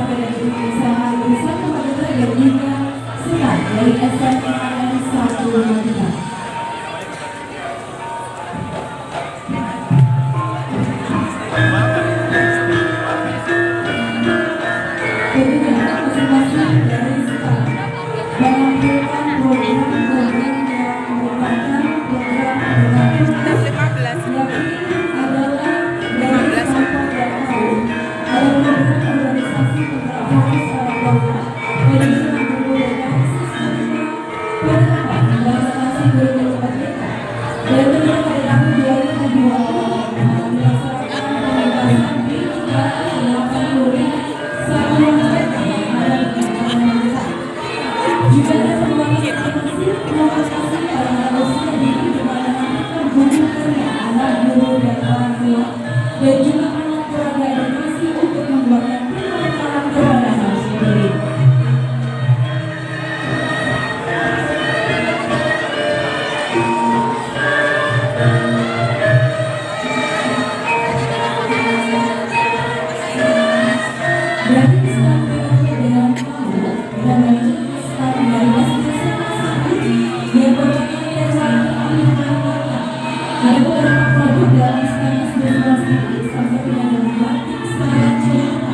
dari usaha bersama pada dan juga Sekat dari SMKN 153. Dan juga keluarga edukasi untuk membuatkan pengenalan kepada anak sendiri. Dari standar dengan tahu dan menjadi standar masing-masing yang berbagai yang ada beberapa produk dalam standar berbasis sampai dengan batik standar cerita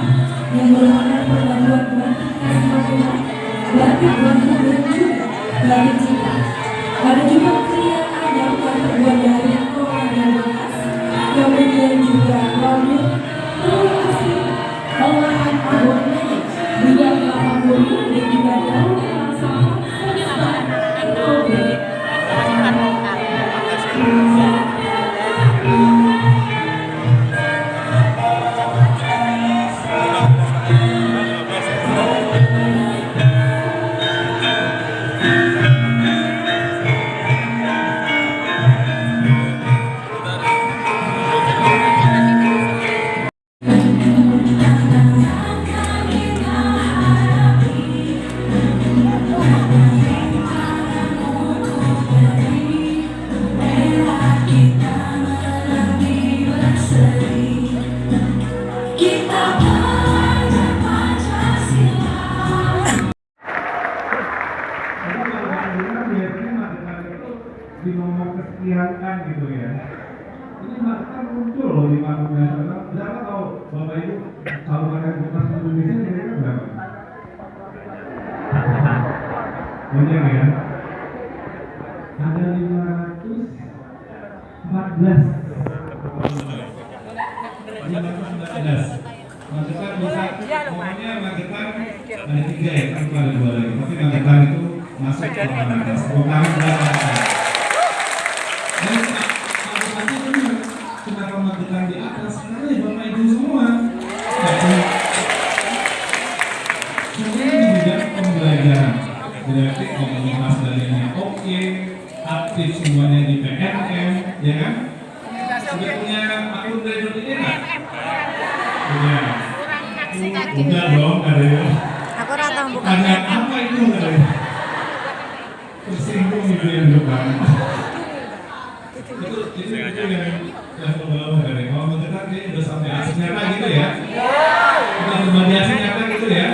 yang merupakan perpaduan batik khas Magelang, batik Bandung dan juga batik Cinta. Ada juga pilihan ayam yang terbuat dari kolang dan bekas, kemudian juga produk telur asin, olahan abon nenek, juga kelapa bulu dan juga daun yang sama serta kopi. Di nomor kesekian kan gitu ya. Ini bahkan muncul loh di panggung nasional. Berapa tahu Bapak Ibu kalau makan kertas Indonesia kira-kira berapa? Banyak ya. Ada 514. 514. Magetan bisa, pokoknya Magetan ada 3 ya, kan ada 2 lagi. Tapi Magetan itu masuk ke atas. Bukan berapa? Kenapa Magetan di atas? Karena ya Bapak Ibu semua. Semuanya di bidang pembelajaran. Berarti komunitas darinya oke, aktif semuanya di PNM, ya kan? Sudah punya akun Graduate ini nggak? Sudah. Udah dong, katanya. Aku ratang bukan. Ada apa itu katanya? Tersinggung gitu yang depan. Itu yang membawa dari kalau Magetan dia udah sampai asli nyata gitu ya, udah berbagi asli nyata gitu ya,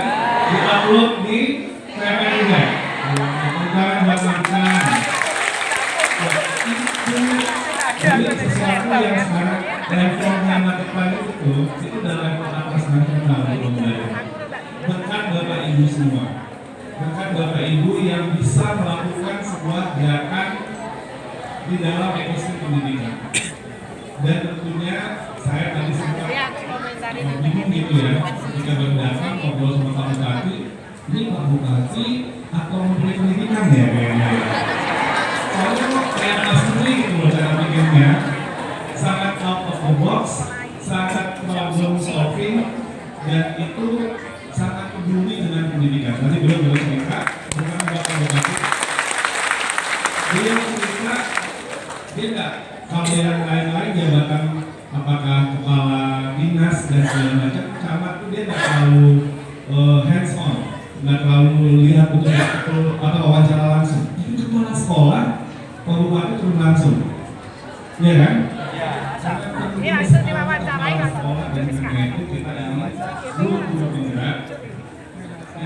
di-upload di PPN juga. Bukan buat makan. Jadi sesuatu yang sekarang levelnya Magetan itu udah level atas nasional belum dari. Bahkan Bapak Ibu semua, bahkan Bapak Ibu yang bisa melakukan sebuah gerakan di dalam ekosistem pendidikan. Dan tentunya saya tadi sempat bingung gitu ya, ketika baru datang ngobrol sama Pak Bupati, ini Pak Bupati atau Menteri Pendidikan ya kayaknya. Soalnya kok kayak kelas sendiri gitu loh cara pikirnya, sangat out of the box, sangat problem solving, dan itu sangat peduli dengan pendidikan. Tadi beliau cerita, bukan Pak Bupati. Beliau cerita dia nggak, kalau yang lain-lain jabatan apakah kepala dinas dan segala macam, camat itu dia nggak terlalu hands on, nggak terlalu lihat betul-betul atau wawancara langsung. Tapi kepala sekolah, Pak Bupati turun langsung, ya kan? Iya, langsung diwawancarai langsung. Sekolah dan itu kita ini belum berat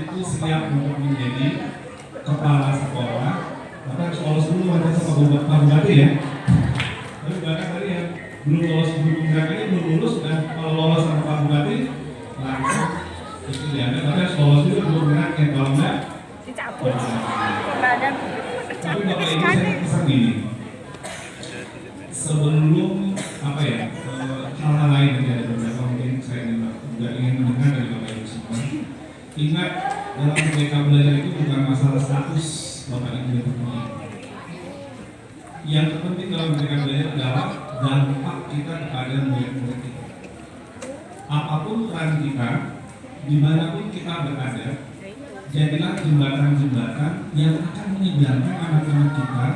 itu siap untuk menjadi kepala sekolah, maka harus lolos dulu wawancara sama Pak Bupati ya. Tapi bahkan tadi yang belum lolos Gunung Gerak ini belum lulus, dan kalau lolos sama Pak Bupati langsung itu diambil. Tapi harus lolos juga Gunung Gerak, yang kalau enggak dicabut. tapi Bapak Ibu saya pesan gini, sebelum apa ya hal-hal lain nanti ada beberapa mungkin saya juga ingin mendengar dari Bapak Ibu semua. Ingat, dalam Merdeka Belajar itu bukan masalah status Bapak Ibu yang terpenting. Yang terpenting dalam Merdeka Belajar adalah dampak kita kepada murid-murid kita. Apapun peran kita, dimanapun kita berada, jadilah jembatan-jembatan yang akan menyegarkan anak-anak kita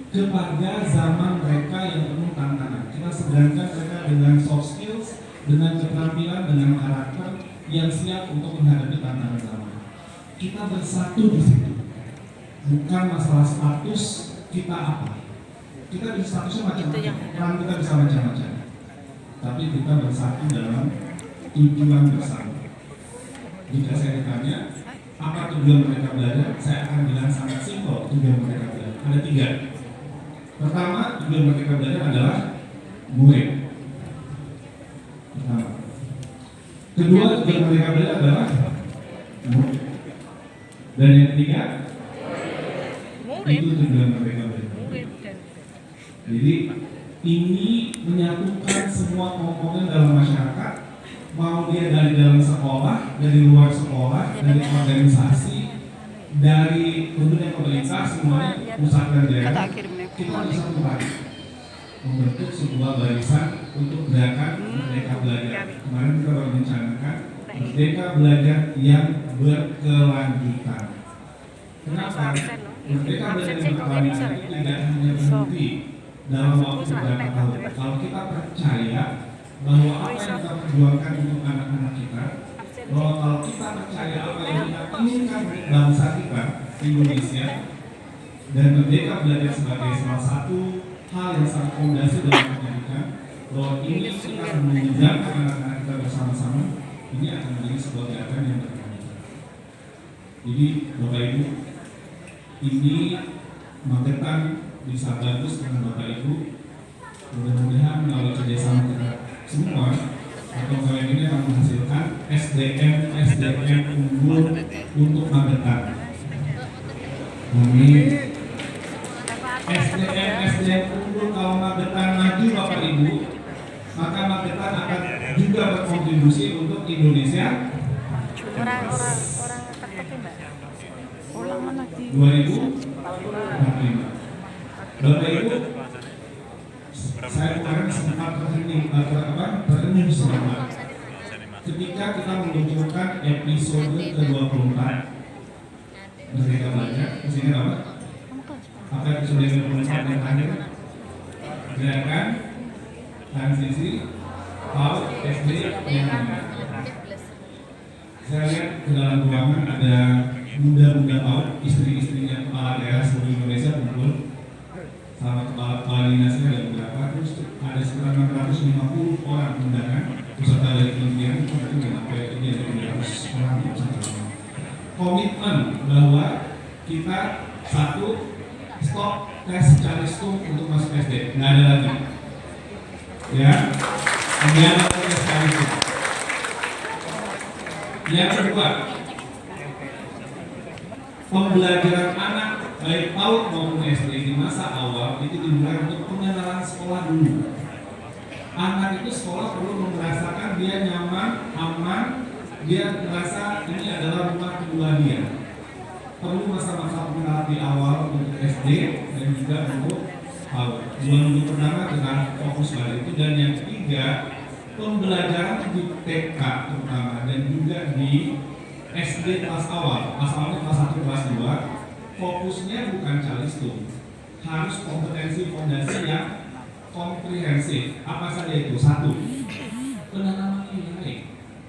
kepada zaman mereka yang penuh tantangan. Kita sedangkan mereka dengan soft skills, dengan keterampilan, dengan karakter yang siap untuk menghadapi tantangan zaman. Kita bersatu di situ. Bukan masalah status kita apa. Kita bisa statusnya macam-macam, peran kita bisa macam-macam. Tapi kita bersatu dalam tujuan bersama. Jika saya ditanya, apa tujuan mereka belajar? Saya akan bilang sangat simpel tujuan mereka belajar. Ada 3. Pertama, tujuan mereka belajar adalah murid. Pertama. Kedua, tujuan mereka belajar adalah murid. Dan yang ketiga, itu tujuan mereka belajar. Jadi ini menyatukan semua komponen dalam masyarakat, mau dia dari dalam sekolah, dari luar sekolah, dari organisasi, dari tentunya pemerintah, semuanya pusat dan daerah, kita bisa membentuk sebuah barisan untuk gerakan Merdeka Belajar. Kemarin kita baru merencanakan Merdeka Belajar yang berkelanjutan. Kenapa? Merdeka Belajar yang berkelanjutan tidak hanya berhenti dalam waktu beberapa tahun. Kalau kita percaya bahwa apa yang kita perjuangkan untuk anak-anak kita, bahwa kalau kita percaya apa yang kita inginkan bangsa kita, Indonesia, dan Merdeka Belajar sebagai salah satu hal yang sangat fondasi dalam pendidikan, bahwa ini kita akan mengejarkan anak-anak kita bersama-sama, ini akan menjadi sebuah gerakan yang berkelanjutan. Jadi Bapak Ibu, ini Magetan bisa bagus dengan Bapak Ibu. Mudah-mudahan melalui kerjasama kita semua, atau kalian ini akan menghasilkan SDM unggul untuk Magetan. Amin. SDM unggul kalau Magetan maju Bapak Ibu, maka Magetan akan juga berkontribusi untuk Indonesia. Orang-orang tertentu Mbak. Ulang mana di 2045. Bapak Ibu, saya kemarin sempat terenyuh selama ketika kita meluncurkan episode ke-24 Merdeka Belajar. Isinya apa? Apa episode ke-24 yang terakhir? Gerakan transisi PAUD SD yang benar. Saya lihat ke dalam ruangan ada muda-muda PAUD, istri-istrinya kepala daerah seluruh Indonesia kumpul. Sama kepala dinasnya ada beberapa, terus ada sekitar 650 orang undangan peserta dari kementerian, itu berarti sampai ini ada 300 orang. Komitmen bahwa kita satu, stop tes Calistung untuk masuk SD, nggak ada lagi. Ya, nggak ada tes Calistung. Yang kedua, pembelajaran anak baik PAUD maupun SD di masa awal itu dimulai untuk pengenalan sekolah dulu. Anak itu sekolah perlu merasakan dia nyaman, aman, dia merasa ini adalah rumah kedua dia. Perlu masa-masa pengenalan di awal untuk SD dan juga untuk PAUD. 2 minggu pertama kita fokus pada itu, dan yang ketiga pembelajaran di TK terutama dan juga di SD kelas awal, awalnya kelas 1, kelas 2. Fokusnya bukan Calistung, harus kompetensi fondasi yang komprehensif. Apa saja itu? 1, penanaman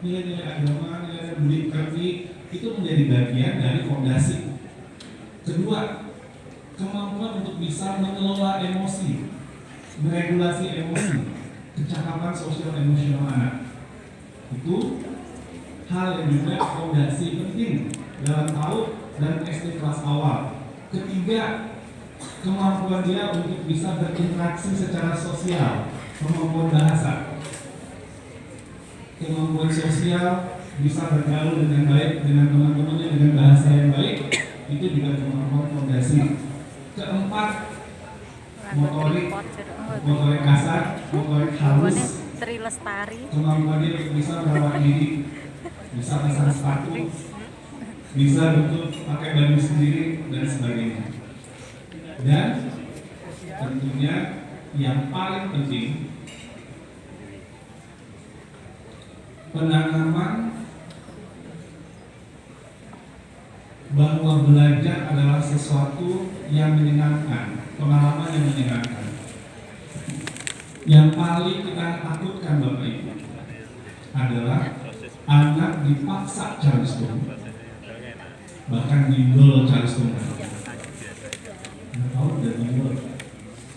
nilai-nilai agama, nilai budi pekerti itu menjadi bagian dari fondasi. Kedua, kemampuan untuk bisa mengelola emosi, meregulasi emosi, kecakapan sosial emosional anak. Itu hal yang juga fondasi penting dalam PAUD dan SD kelas awal. Ketiga, kemampuan dia untuk bisa berinteraksi secara sosial, kemampuan bahasa, kemampuan sosial, bisa bergaul dengan baik dengan teman-temannya dengan bahasa yang baik, itu juga kemampuan fondasi. Keempat, motorik kasar, motorik halus, Tri Lestari. kemampuan dia untuk bisa merawat diri, bisa pasang sepatu, bisa untuk pakai baju sendiri dan sebagainya. Dan tentunya yang paling penting, penanaman bahwa belajar adalah sesuatu yang menyenangkan, pengalaman yang menyenangkan. Yang paling kita takutkan Bapak Ibu adalah anak dipaksa Charleston, bahkan bimbel Charleston. Tahu udah bimbel,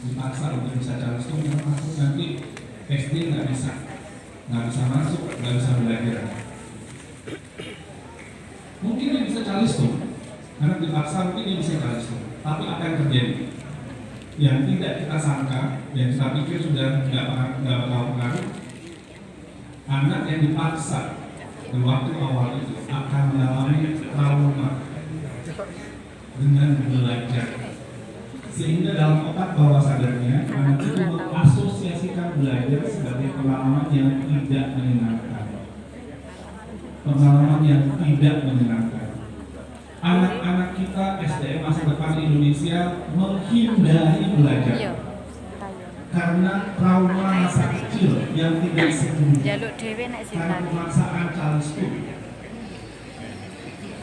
dipaksa untuk bisa Charleston, karena masuk nanti SD nggak bisa masuk, nggak bisa belajar. Mungkin dia bisa Charleston, karena dipaksa mungkin dia bisa Charleston. Tapi apa yang terjadi? Yang tidak kita sangka, yang kita pikir sudah nggak bakal pengaruh, anak yang dipaksa di waktu awal itu akan mengalami trauma dengan belajar, sehingga dalam otak bawah sadarnya anak itu mengasosiasikan belajar sebagai pengalaman yang tidak menyenangkan. Pengalaman yang tidak menyenangkan. Anak-anak kita SDM masa depan Indonesia menghindari belajar karena trauma masa kecil yang tidak sembuh, karena pemaksaan Charleston.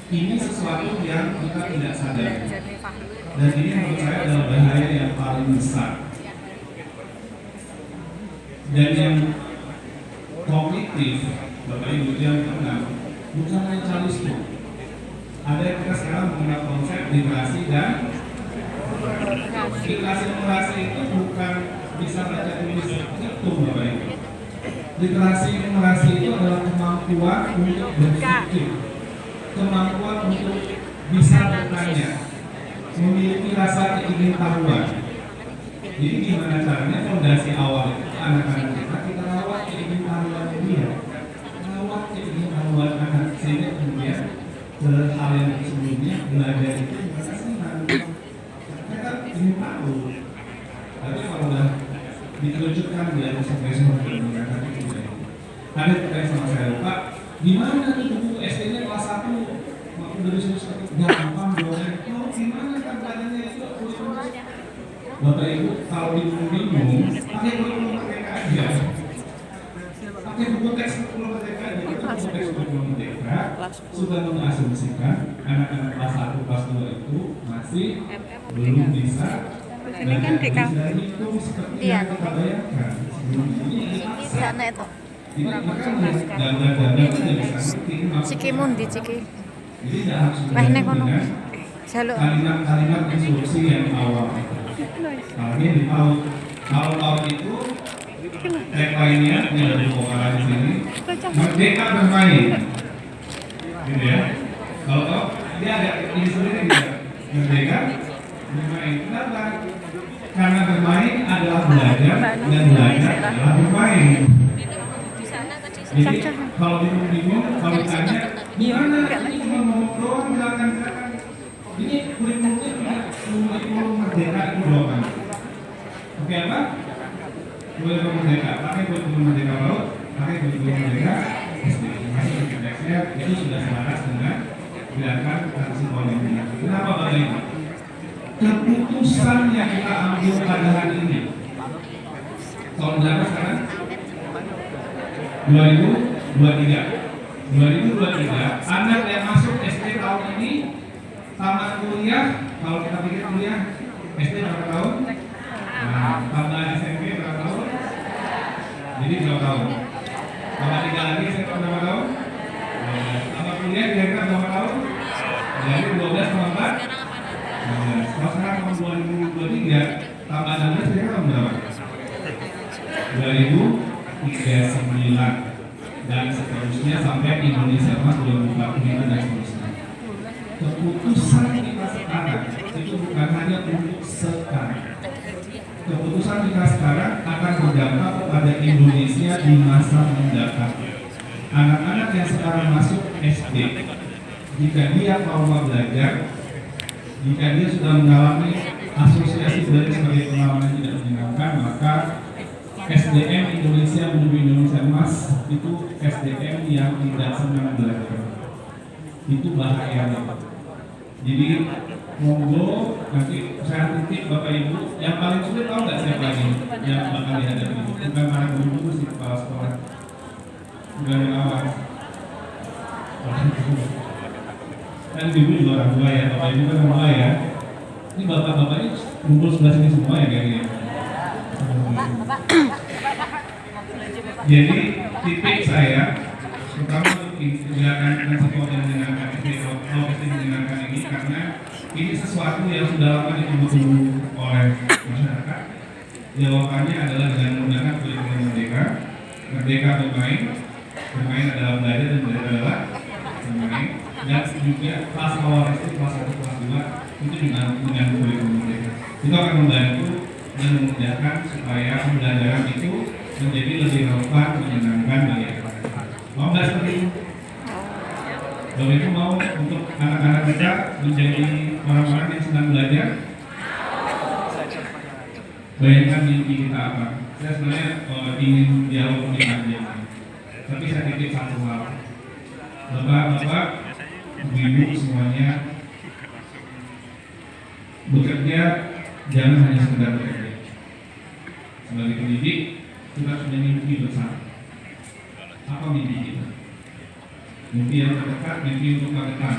Ini sesuatu yang kita tidak sadari, dan ini menurut saya adalah bahaya yang paling besar. Dan yang kognitif, Bapak Ibu yang tenang, bukan hanya Charleston. Ada yang kita sekarang mengenal konsep literasi dan literasi itu bukan bisa baca tulis itu, Bapak Ibu. Literasi itu adalah kemampuan untuk berpikir, kemampuan untuk bisa bertanya, memiliki rasa keingintahuan. Jadi gimana caranya fondasi awal itu anak-anak kita rawat keingintahuan dia, rawat keingintahuan anak, sehingga kemudian hal yang sebelumnya belajar itu mereka senang, mereka ingin tahu. Tapi kalau udah dikerucutkan dia sampai seperti ini, ada pertanyaan sama saya, Pak, gimana tuh buku SD-nya kelas 1 waktu dari sini gampang doang, oh gimana kan caranya itu? Bapak Ibu kalau bingung pakai kurikulum merdeka aja, pakai buku teks kurikulum merdeka aja. Buku teks kurikulum merdeka sudah mengasumsikan anak-anak kelas 1 kelas 2 itu masih belum bisa belajar hitung seperti yang kita bayangkan. Ini dipaksa. Ini gambar-gambar itu tidak bisa ngerti. Ciki mundi ciki. Jadi tidak harus belajar dengan kalimat-kalimat instruksi yang awal. Tapi di PAUD itu tagline-nya ini ada vokalan di sini, merdeka bermain, gitu ya. Kalau dia ada ini sendiri tidak, merdeka bermain. Kenapa? Karena bermain adalah belajar dan belajar adalah bermain. Jadi kalau bingung, kalau tanya gimana ini cuma mau doang bilangan kan? Ini kurikulumnya kurikulum merdeka itu doang. Oke apa? Kurikulum merdeka, pakai kurikulum merdeka PAUD, pakai kurikulum merdeka SD. Masih indeksnya itu sudah selaras dengan gerakan transisi politik. Kenapa Bapak Ibu? Keputusan yang kita ambil pada hari ini, tahun berapa sekarang? 2023, anak yang masuk SD tahun ini tamat kuliah, kalau kita pikir kuliah SD berapa tahun? Nah, tambah SMP berapa tahun? Jadi berapa tahun? Tambah 3 lagi SMP berapa tahun? Tambah kuliah kira-kira berapa tahun? Jadi 12 tambah 4? Kalau sekarang tahun 2023 tambah 16 kira-kira tahun berapa? 2039 dan seterusnya sampai Indonesia Emas 2045 dan seterusnya. keputusan kita sekarang itu bukan hanya untuk sekarang. Keputusan kita sekarang akan berdampak kepada Indonesia di masa mendatang. Anak-anak yang sekarang masuk SD, jika dia mau belajar, jika dia sudah mengalami asosiasi belajar sebagai pengalaman tidak menyenangkan, maka SDM Indonesia menuju Indonesia emas itu SDM yang tidak senang belajar. Itu bahayanya. Jadi monggo nanti saya titip Bapak Ibu yang paling sulit tahu nggak siapa ini yang bakal dihadapi? Bukan para guru sih, kepala sekolah, bukan yang awal. Kan ibu juga orang tua ya, Bapak Ibu kan orang tua ya. Ini bapak-bapak ini kumpul sebelah sini semua ya kayaknya. Jadi titik saya terutama gerakan transport yang menyenangkan ini karena ini sesuatu yang sudah lama ditunggu-tunggu oleh masyarakat. Jawabannya adalah dengan menggunakan kurikulum merdeka. Merdeka bermain adalah belajar dan belajar adalah bermain. Dan juga kelas awal SD, kelas 1, kelas 2 itu dengan kurikulum merdeka. Itu akan membantu dan memudahkan supaya pembelajaran itu menjadi lebih relevan, menyenangkan bagi anak-anak. Mau nggak seperti itu? Bapak Ibu mau untuk anak-anak kita menjadi orang-orang yang senang belajar? Bayangkan mimpi kita apa? Saya sebenarnya ingin dialog lebih panjang, tapi saya titip satu hal. Bapak-bapak, ibu semuanya bekerja jangan hanya sekedar bekerja. Sebagai pendidik kita sudah mimpi bersama. Apa mimpi kita? Mimpi yang terdekat, mimpi untuk masa depan.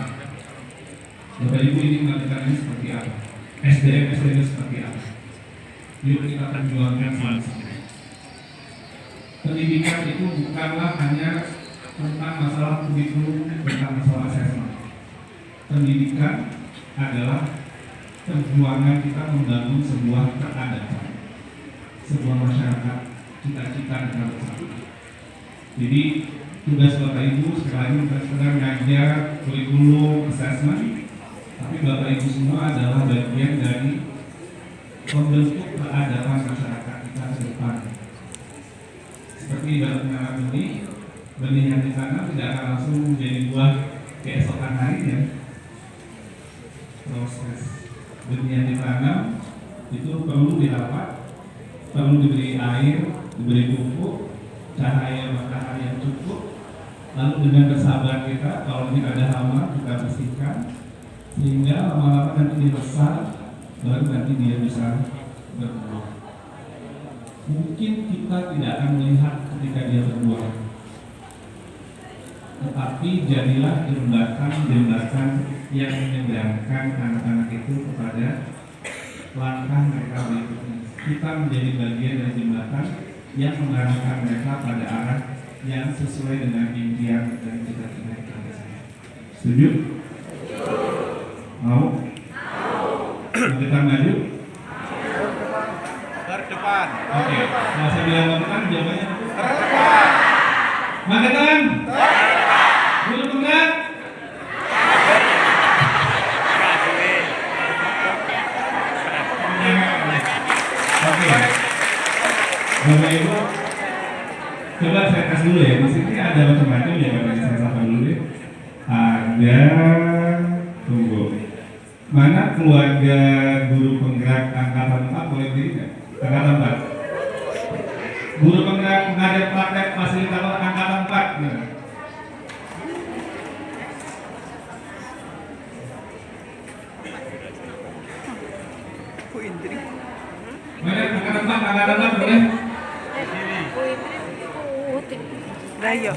Bapak Ibu ini masa depannya seperti apa? SDM seperti apa? Yuk kita perjuangkan sama-sama. Pendidikan itu bukanlah hanya tentang masalah kurikulum, tentang masalah asesmen. Pendidikan adalah perjuangan kita membangun sebuah peradaban, sebuah masyarakat cita-cita negara bersama. Jadi tugas Bapak Ibu sekali bukan sekedar ngajar kurikulum, asesmen, tapi Bapak Ibu semua adalah bagian dari membentuk peradaban masyarakat kita ke depan. Seperti dalam menanam benih yang ditanam tidak akan langsung menjadi buah keesokan harinya. Proses benih yang ditanam itu perlu dirawat, perlu diberi air, diberi pupuk, cahaya matahari yang cukup, lalu dengan bersabar kita, kalau ini ada hama kita bersihkan, sehingga lama-lama nanti dia besar, baru nanti dia bisa berbuah. Mungkin kita tidak akan melihat ketika dia berbuah, tetapi jadilah jembatan yang menyeberangkan anak-anak itu kepada langkah mereka berikutnya. Kita menjadi bagian dari jembatan yang mengarahkan mereka pada arah yang sesuai dengan impian dan cita-cita kita. Setuju? Mau? Kita maju? Terdepan. Oke. Nah, saya bilang depan, jawabannya terdepan. Magetan? Bulu Bengkak? Oke. Bapak Ibu, coba saya tes dulu ya. Di sini ada macam-macam ya, Bapak Ibu, saya sapa dulu ya. Ada, tunggu. Mana keluarga guru penggerak angkatan 4 boleh diri nggak? Angkatan 4. Guru penggerak pengajar praktek fasilitator angkatan 4. Nah. Mana angkatan 4 boleh? Nah, iya.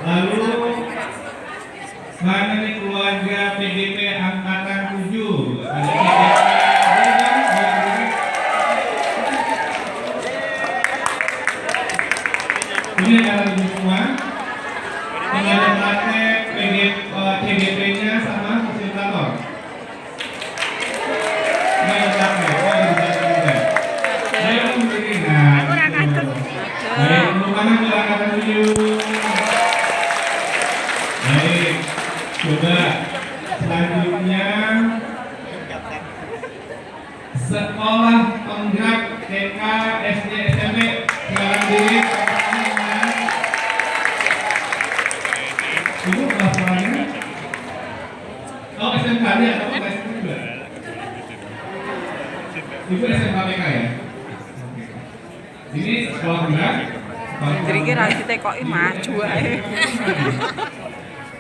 Lalu mana nih keluarga PDP angkatan 7? Ada PDP. Ini adalah tujuh semua. Tinggal praktek CDP-nya sama fasilitator. Ini yang praktek. Ayo berdiri. Nah, baik, mana angkatan 7? Baik, coba selanjutnya sekolah penggerak TK, SD, SMP. Silakan diri. Ibu kelas sekolahnya? Oh, SMK-nya atau SMP juga? Ibu SMK TK ya? Ini sekolah penggerak. Jadi kira kita kok maju ae.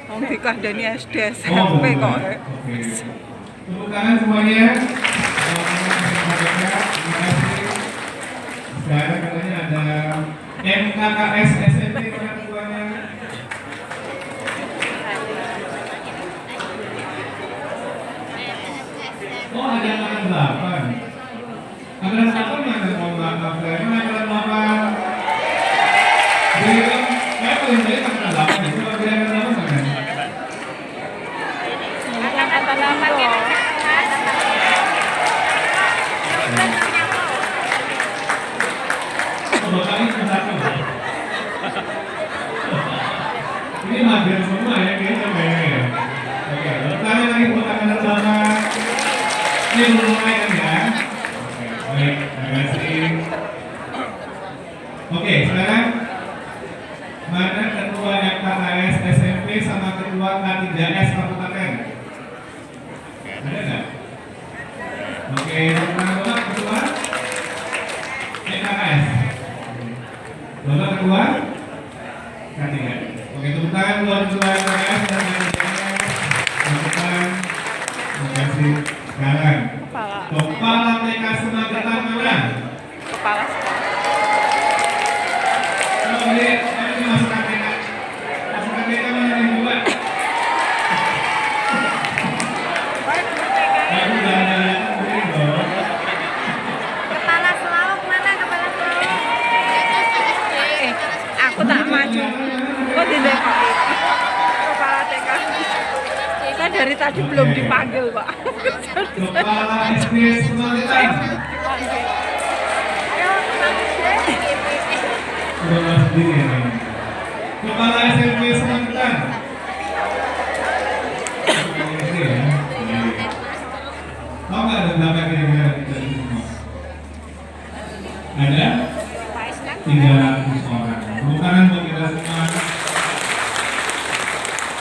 Wong dikandani SD SMP kok. Tepuk tangan semuanya. Sekarang katanya ada MKKS SMP orang tuanya. Oh, ada angkatan 8. Angkatan 8 mana angkatan 8? Mana angkatan 8? Jadi saya paling baik angkatan 8 itu. Kalau dia angkatan 8 mana? Angkatan 8 ya. Oh, kali satu. Ini mager semua ya, kayaknya ya. Oke, pertama lagi buat angkatan 8. Ini belum mulai kan ya? Baik, terima kasih. Oke, sekarang mana ketua MKKS SMP sama ketua K3S Kabupaten? Ada nggak? Oke, Bapak ketua MKKS. Bapak ketua K3S. Oke, tepuk tangan buat ketua MKKS dan K3S. Terima kasih. Sekarang Kepala TK Semagetan mana? Kepala sekolah. Oh, ini masuk TK. Masuk TK mana yang dua? Aku jangan beri dong. Kepala Selawuk mana kepala Selawuk? Aku tak maju. Kok tidak kepala TK? Kita dari tadi belum dipanggil, Pak. Kepala SD Semagetan. Sudah sendiri ya. Kepala SMP Semagetan. Ini ya. Tahu nggak ada berapa kira-kira dari semua? Ada 300 orang. Bukan buat kita semua.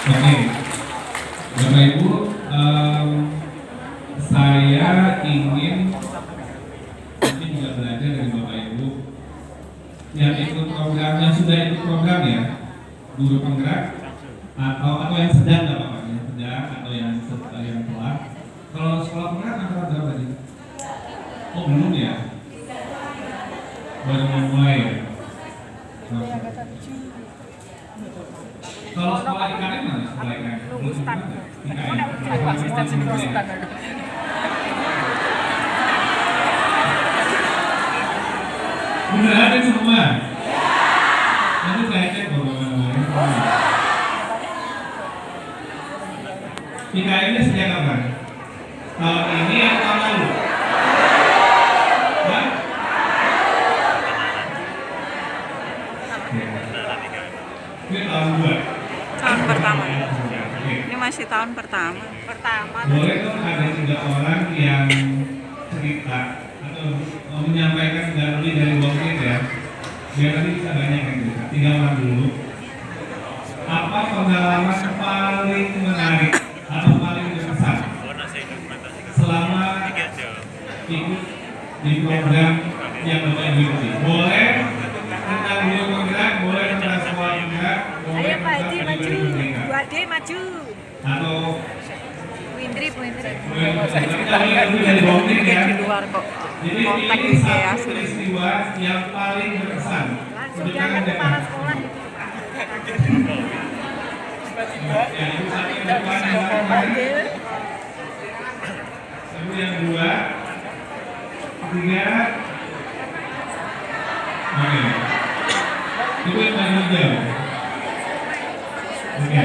Oke, Bapak Ibu, saya ingin nanti juga belajar dari Bapak Ibu yang ikut program, yang sudah ikut program ya, guru penggerak atau yang sedang nggak Bapak, yang sedang atau yang telah. Kalau sekolah penggerak angkatan berapa sih? Oh belum ya? Baru mulai ya? Kalau sekolah IKN mana? Sekolah IKN? Asisten Ustaz. Bener ada semua? Nanti saya cek bagaimana. IKN nya sejak kapan? Tahun ini atau tahun lalu? Hah? Ini tahun 2. Tahun pertama. Oke. Ini masih tahun pertama. Boleh dong ada 3 orang yang cerita atau menyampaikan nggak lebih dari 2 menit ya, biar nanti bisa banyak yang cerita. 3 orang dulu. Apa pengalaman paling menarik atau paling berkesan selama ikut di program yang Bapak Ibu ikuti? Boleh tentang guru penggerak, boleh tentang sekolah penggerak, boleh Ayo Pak Haji tentang maju, pribadi mereka. Bu Ade maju. Atau Windri. dari bawah ini ya. Di luar kok. Jadi Kontak ini gitu ya. satu peristiwa yang paling berkesan. Langsung diangkat kepala sekolah gitu. yang kedua, ketiga. Oke. Itu yang paling hijau. Oke.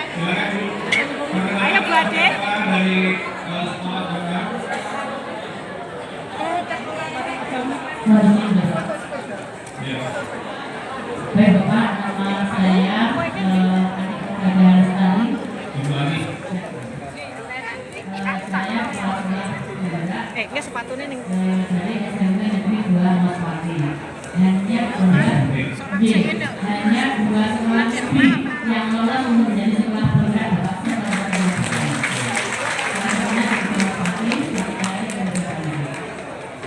Silakan Bu. Ayo, Bu Ade. Dari sekolah Bapak. Ya. Baik Bapak, nama saya Adik Lestari. Ibu Ani. Saya pelajar negara Ini sepatunya nih. dari SMP Negeri 2 Maswati. Hanya dua sekolah negeri yang lolos untuk menjadi sekolah bergerak Bapak.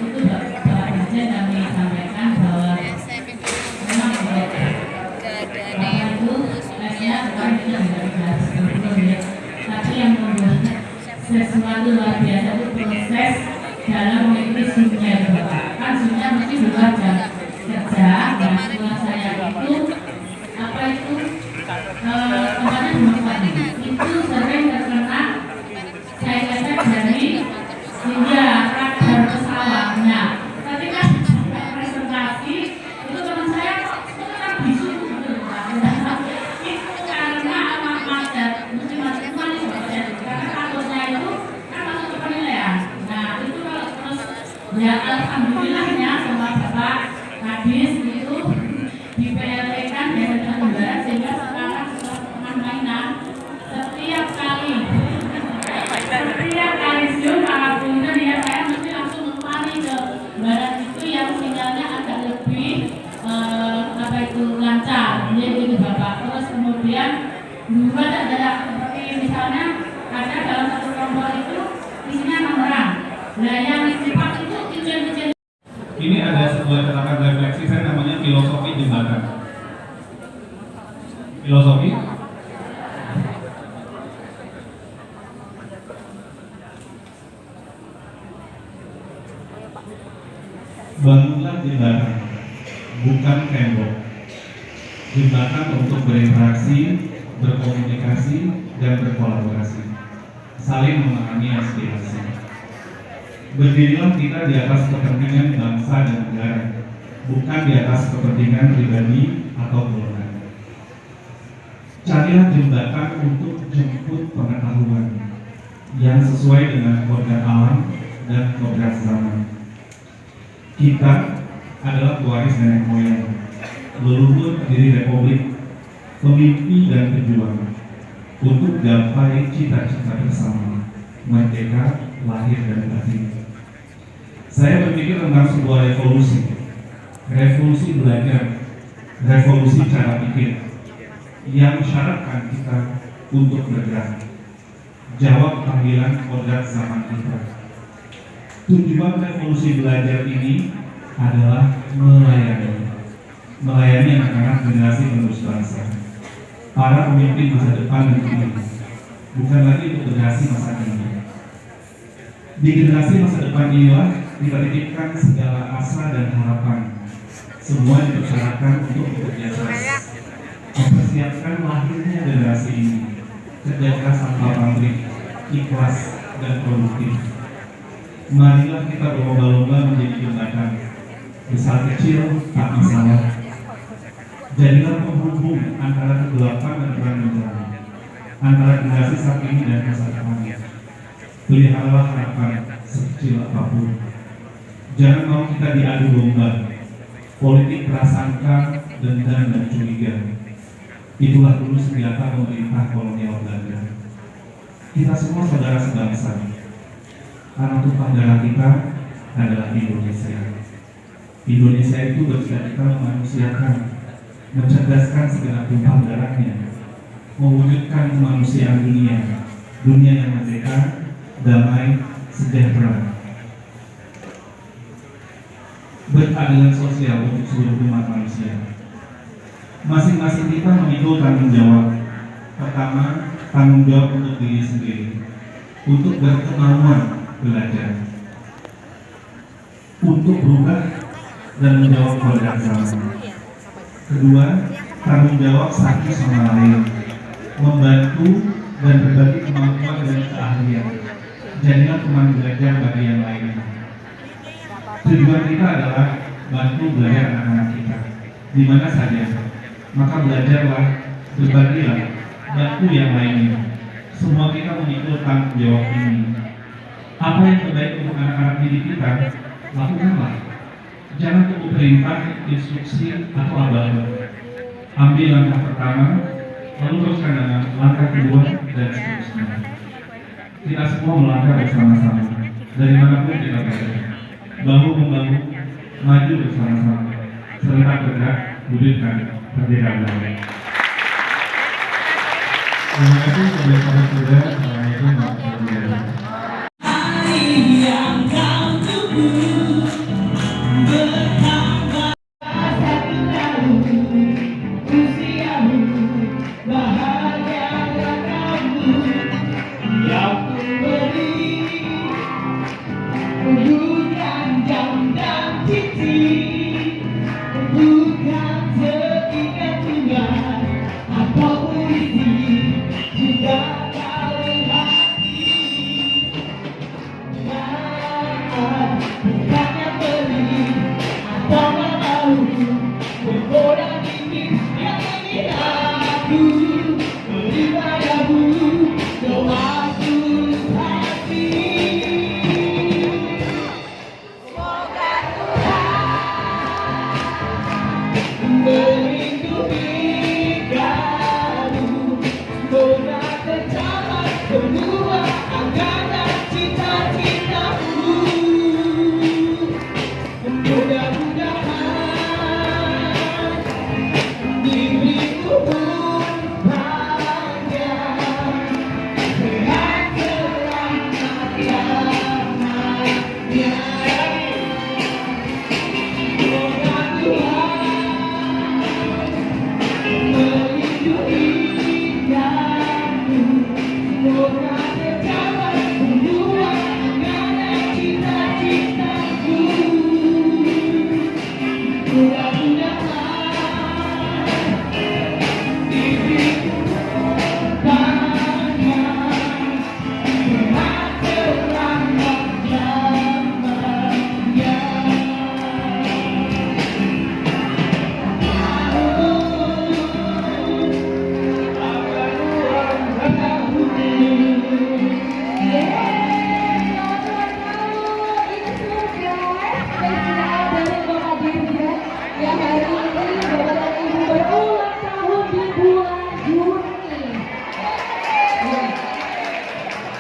Itu Bapak Presiden kami sampaikan bahwa memang tapi yang membuat sesuatu luar biasa itu proses dalam mengikuti dunia Bapak. Kan dunia mesti bukan jam kerja dan sekolah saya itu apa itu tempatnya di Maswati itu sering terkena saya dari India radar pesawatnya. Ketika presentasi itu teman saya itu kan bisu gitu Pak. Itu karena amat macet, mesti macet manis karena takutnya itu kan masuk ke penilaian. Nah itu kalau terus ya alhamdulillahnya sama Bapak Kadis itu di PLT kan dari negara sehingga sekarang setelah mainan setiap kali zoom apapun ya saya mesti langsung lari ke barat itu yang sinyalnya agak lebih apa itu lancar jadi Bapak. Terus kemudian dua ada seperti misalnya ada dalam satu kelompok itu isinya 6 orang. Nah yang cepat itu izin. Ini ada sebuah catatan refleksi saya namanya filosofi jembatan. Filosofi bangunlah jembatan, bukan tembok. Jembatan untuk berinteraksi, berkomunikasi, dan berkolaborasi, saling memahami aspirasi. Berdirilah kita di atas kepentingan bangsa dan negara, bukan di atas kepentingan pribadi atau golongan. Carilah jembatan untuk jemput pengetahuan yang sesuai dengan kodrat alam dan kodrat zaman. Kita adalah pewaris nenek moyang, leluhur pendiri republik, pemimpi dan pejuang untuk gapai cita-cita bersama, merdeka lahir dan batin. Saya berpikir tentang sebuah revolusi belajar, revolusi cara pikir yang mensyaratkan kita untuk bergerak, jawab panggilan kodrat zaman kita. Tujuan revolusi belajar ini adalah melayani anak-anak generasi penerus bangsa, para pemimpin masa depan negeri ini, bukan lagi untuk generasi masa kini. Di generasi masa depan inilah kita titipkan segala asa dan harapan. Semua dipersyaratkan untuk bekerja keras, mempersiapkan lahirnya generasi ini, kerja keras tanpa pamrih, ikhlas dan produktif. Marilah kita berlomba-lomba menjadi jembatan, besar kecil tak masalah. Jadilah penghubung antara kegelapan dan terang benderang, antara generasi saat ini dan masa depan. Peliharalah harapan sekecil apapun. Jangan mau kita diadu domba, politik prasangka, dendam dan curiga. Itulah dulu senjata pemerintah kolonial Belanda. Kita semua saudara sebangsa. Karena tumpah darah kita adalah Indonesia. Indonesia itu bercita-cita memanusiakan, mencerdaskan segenap tumpah darahnya, mewujudkan kemanusiaan dunia yang merdeka, damai, sejahtera, berkeadilan sosial untuk seluruh umat manusia. Masing-masing kita memikul tanggung jawab. Pertama, tanggung jawab untuk diri sendiri, untuk berkemauan belajar, untuk berubah dan menjawab kodrat zaman. Kedua, tanggung jawab satu sama lain, membantu dan berbagi kemampuan dan keahlian jadilah teman belajar bagi yang lainnya. Tujuan kita adalah bantu belajar anak-anak kita, di mana saja. Maka belajarlah, berbagilah, bantu yang lainnya. Semua kita memikul tanggung jawab ini. Apa yang terbaik untuk anak-anak didik kita, lakukanlah. Jangan tunggu perintah, instruksi, atau aba-aba. Ambil langkah pertama, lalu teruskan dengan langkah kedua, dan seterusnya. Kita semua melangkah bersama-sama, dari manapun kita berada. Bahu-membahu, maju bersama-sama, serta bergerak, wujudkan perbedaan. Terima kasih saudara-saudara. Assalamualaikum warahmatullahi wabarakatuh.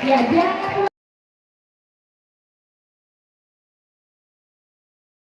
Ya, jangan